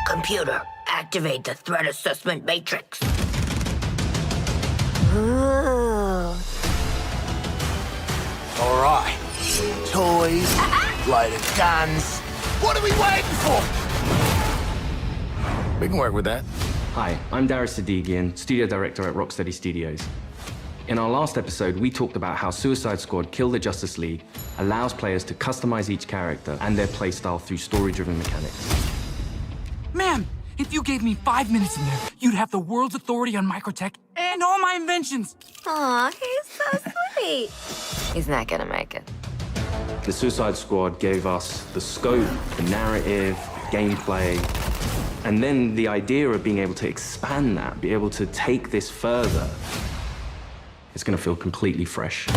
Computer, activate the threat assessment matrix. Ooh. All right. Toys, loaded guns. What are we waiting for? We can work with that. Hi, I'm Darius Sadigian, Studio Director at Rocksteady Studios. In our last episode, we talked about how Suicide Squad Kill the Justice League allows players to customize each character and their playstyle through story-driven mechanics. Man, if you gave me 5 minutes in there, you'd have the world's authority on microtech and all my inventions. Aw, he's so sweet. He's not gonna make it. The Suicide Squad gave us the scope, the narrative, gameplay, and then the idea of being able to expand that, be able to take this further. It's going to feel completely fresh.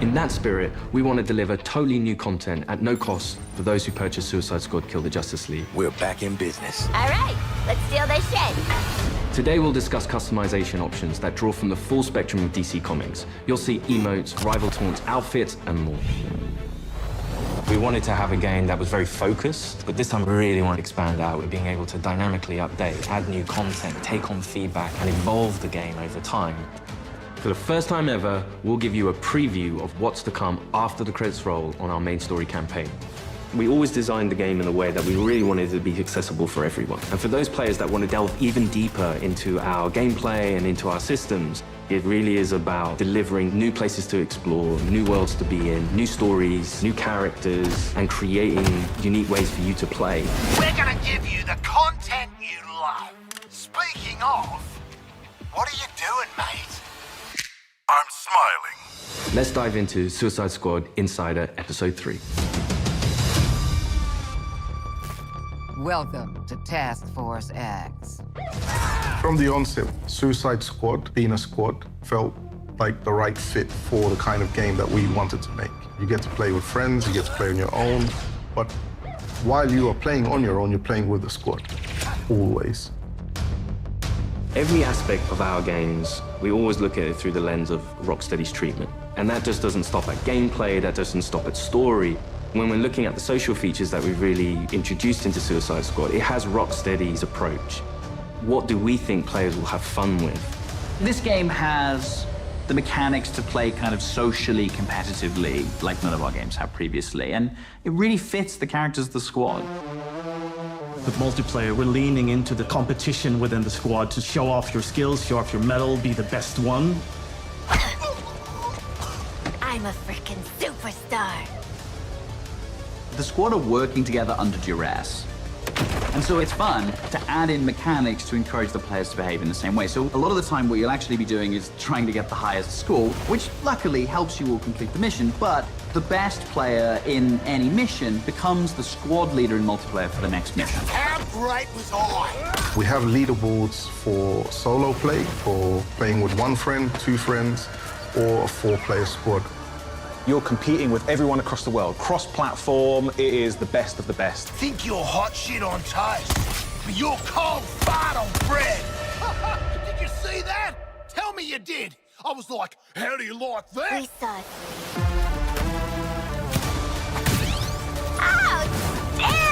In that spirit, we want to deliver totally new content at no cost for those who purchase Suicide Squad Kill the Justice League. We're back in business. All right, let's steal this shit. Today we'll discuss customization options that draw from the full spectrum of DC Comics. You'll see emotes, rival taunts, outfits, and more. We wanted to have a game that was very focused, but this time we really want to expand out with being able to dynamically update, add new content, take on feedback, and evolve the game over time. For the first time ever, we'll give you a preview of what's to come after the credits roll on our main story campaign. We always designed the game in a way that we really wanted it to be accessible for everyone. And for those players that want to delve even deeper into our gameplay and into our systems, it really is about delivering new places to explore, new worlds to be in, new stories, new characters, and creating unique ways for you to play. We're gonna give you the content you love. Speaking of, what are you doing, mate? I'm smiling. Let's dive into Suicide Squad Insider Episode 3. Welcome to Task Force X. From the onset, Suicide Squad, being a squad, felt like the right fit for the kind of game that we wanted to make. You get to play with friends, you get to play on your own, but while you are playing on your own, you're playing with the squad, always. Every aspect of our games, we always look at it through the lens of Rocksteady's treatment. And that just doesn't stop at gameplay, that doesn't stop at story. When we're looking at the social features that we've really introduced into Suicide Squad, it has Rocksteady's approach. What do we think players will have fun with? This game has the mechanics to play kind of socially competitively, like none of our games have previously, and it really fits the characters of the squad. With multiplayer, we're leaning into the competition within the squad to show off your skills, show off your mettle, be the best one. I'm a freaking superstar. The squad are working together under duress. And so it's fun to add in mechanics to encourage the players to behave in the same way. So a lot of the time what you'll actually be doing is trying to get the highest score, which luckily helps you all complete the mission, but the best player in any mission becomes the squad leader in multiplayer for the next mission. How great was I? We have leaderboards for solo play, for playing with one friend, two friends, or a 4-player squad. You're competing with everyone across the world. Cross-platform, it is the best of the best. Think you're hot shit on toast, but you're cold fart on bread. Did you see that? Tell me you did. I was like, how do you like that? We saw it. Outstanding!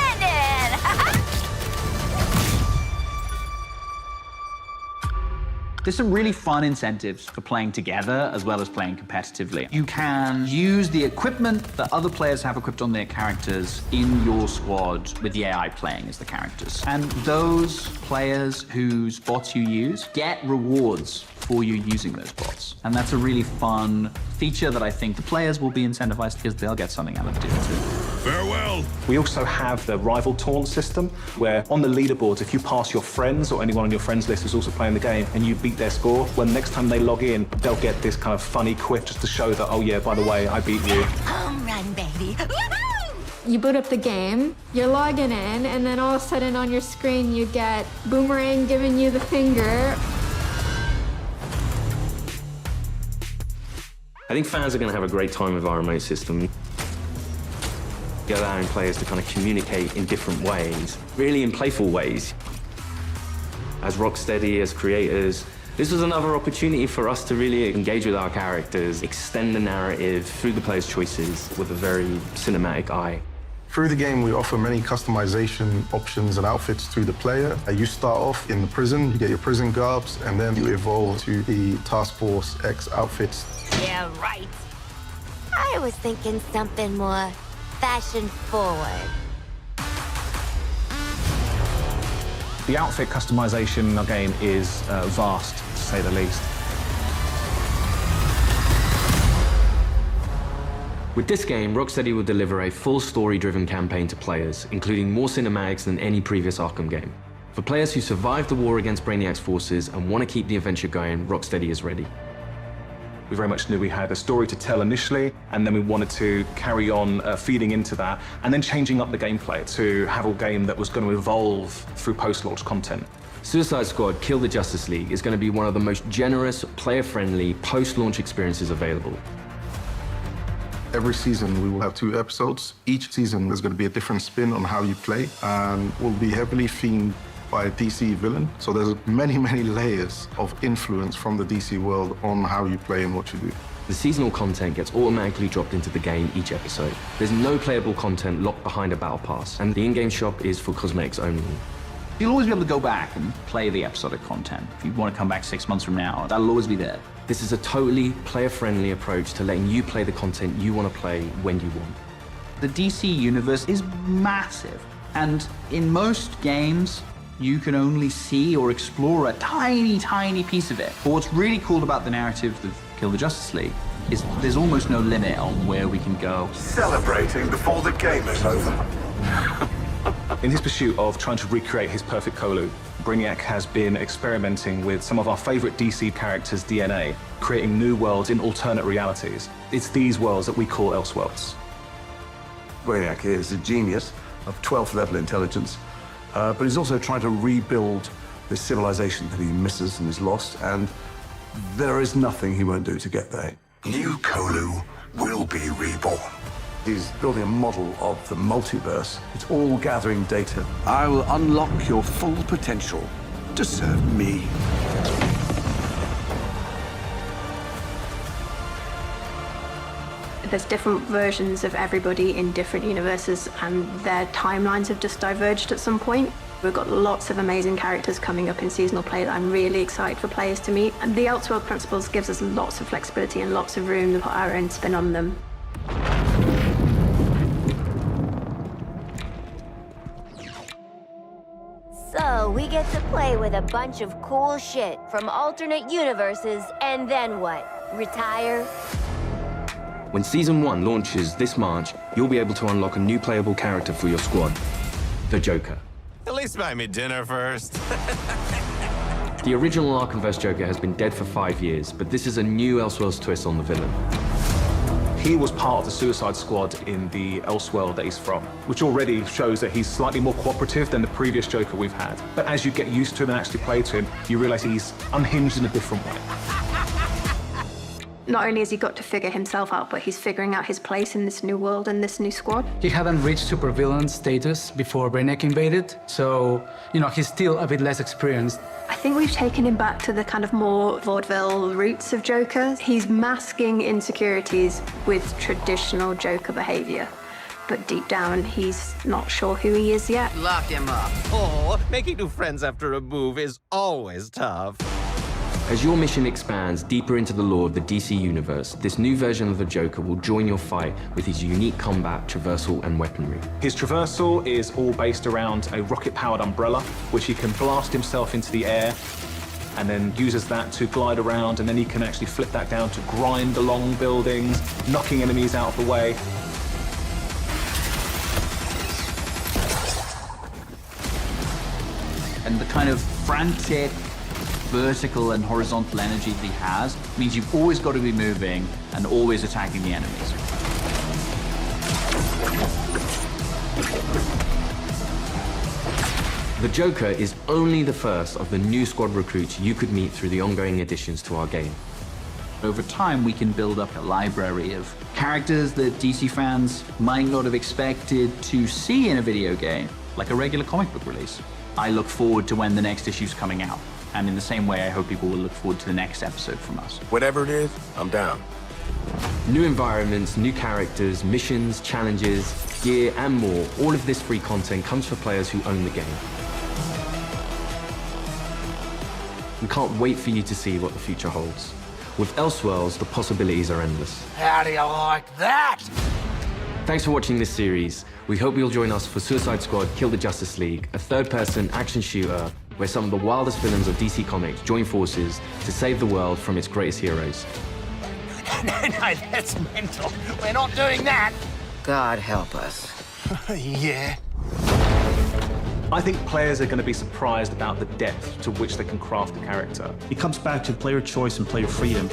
There's some really fun incentives for playing together as well as playing competitively. You can use the equipment that other players have equipped on their characters in your squad with the AI playing as the characters. And those players whose bots you use get rewards for you using those bots. And that's a really fun feature that I think the players will be incentivized because they'll get something out of doing too. Farewell. We also have the rival taunt system, where on the leaderboards, if you pass your friends or anyone on your friends list who's also playing the game and you beat their score, when next time they log in, they'll get this kind of funny quip just to show that, oh yeah, by the way, I beat you. Home run, baby. You boot up the game, you're logging in, and then all of a sudden on your screen you get Boomerang giving you the finger. I think fans are going to have a great time with our remote system. Allowing players to kind of communicate in different ways, really in playful ways. As Rocksteady, as creators, this was another opportunity for us to really engage with our characters, extend the narrative through the players' choices with a very cinematic eye. Through the game, we offer many customization options and outfits to the player. You start off in the prison, you get your prison garbs, and then you evolve to the Task Force X outfits. Yeah, right. I was thinking something more fashion-forward. The outfit customization in our game is vast, to say the least. With this game, Rocksteady will deliver a full story-driven campaign to players, including more cinematics than any previous Arkham game. For players who survived the war against Brainiac's forces and want to keep the adventure going, Rocksteady is ready. We very much knew we had a story to tell initially, and then we wanted to carry on feeding into that, and then changing up the gameplay to have a game that was going to evolve through post-launch content. Suicide Squad Kill the Justice League is going to be one of the most generous, player-friendly, post-launch experiences available. Every season, we will have 2 episodes. Each season, there's going to be a different spin on how you play, and will be heavily themed by a DC villain. So there's many, many layers of influence from the DC world on how you play and what you do. The seasonal content gets automatically dropped into the game each episode. There's no playable content locked behind a battle pass, and the in-game shop is for cosmetics only. You'll always be able to go back and play the episodic content. If you want to come back 6 months from now, that'll always be there. This is a totally player-friendly approach to letting you play the content you want to play when you want. The DC universe is massive, and in most games, you can only see or explore a tiny, tiny piece of it. But what's really cool about the narrative of Kill the Justice League is there's almost no limit on where we can go. Celebrating before the game is over. In his pursuit of trying to recreate his perfect Kolu, Brainiac has been experimenting with some of our favorite DC characters' DNA, creating new worlds in alternate realities. It's these worlds that we call Elseworlds. Brainiac is a genius of 12th level intelligence, but he's also trying to rebuild this civilization that he misses and is lost, and there is nothing he won't do to get there. New Kolu will be reborn. He's building a model of the multiverse. It's all gathering data. I will unlock your full potential to serve me. There's different versions of everybody in different universes, and their timelines have just diverged at some point. We've got lots of amazing characters coming up in seasonal play that I'm really excited for players to meet. And the Elseworld Principles gives us lots of flexibility and lots of room to put our own spin on them. So we get to play with a bunch of cool shit from alternate universes, and then what? Retire? When Season 1 launches this March, you'll be able to unlock a new playable character for your squad, the Joker. At least buy me dinner first. The original Arkhamverse Joker has been dead for 5 years, but this is a new Elseworlds twist on the villain. He was part of the Suicide Squad in the Elseworld that he's from, which already shows that he's slightly more cooperative than the previous Joker we've had. But as you get used to him and actually play to him, you realize he's unhinged in a different way. Not only has he got to figure himself out, but he's figuring out his place in this new world and this new squad. He hadn't reached supervillain status before Brainiac invaded, so, he's still a bit less experienced. I think we've taken him back to the kind of more vaudeville roots of Joker. He's masking insecurities with traditional Joker behavior. But deep down, he's not sure who he is yet. Lock him up. Oh, making new friends after a move is always tough. As your mission expands deeper into the lore of the DC universe, this new version of the Joker will join your fight with his unique combat, traversal, and weaponry. His traversal is all based around a rocket-powered umbrella, which he can blast himself into the air, and then uses that to glide around, and then he can actually flip that down to grind along buildings, knocking enemies out of the way. And the kind of frantic, vertical and horizontal energy that he has means you've always got to be moving and always attacking the enemies. The Joker is only the first of the new squad recruits you could meet through the ongoing additions to our game. Over time, we can build up a library of characters that DC fans might not have expected to see in a video game, like a regular comic book release. I look forward to when the next issue's coming out. And in the same way, I hope people will look forward to the next episode from us. Whatever it is, I'm down. New environments, new characters, missions, challenges, gear, and more. All of this free content comes for players who own the game. We can't wait for you to see what the future holds. With Elseworlds, the possibilities are endless. How do you like that? Thanks for watching this series. We hope you'll join us for Suicide Squad Kill the Justice League, a third-person action shooter where some of the wildest villains of DC Comics join forces to save the world from its greatest heroes. No, that's mental. We're not doing that. God help us. Yeah. I think players are going to be surprised about the depth to which they can craft a character. It comes back to player choice and player freedom.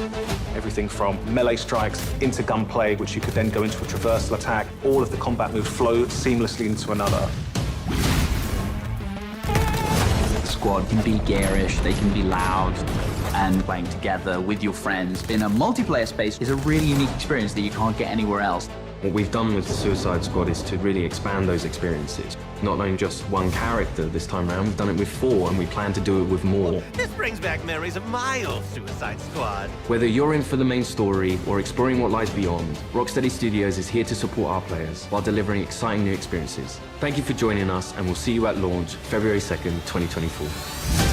Everything from melee strikes into gunplay, which you could then go into a traversal attack. All of the combat moves flow seamlessly into another. The squad can be garish, they can be loud, and playing together with your friends in a multiplayer space is a really unique experience that you can't get anywhere else. What we've done with the Suicide Squad is to really expand those experiences. Not only just one character this time around, we've done it with 4, and we plan to do it with more. This brings back memories of my old Suicide Squad. Whether you're in for the main story or exploring what lies beyond, Rocksteady Studios is here to support our players while delivering exciting new experiences. Thank you for joining us, and we'll see you at launch February 2nd, 2024.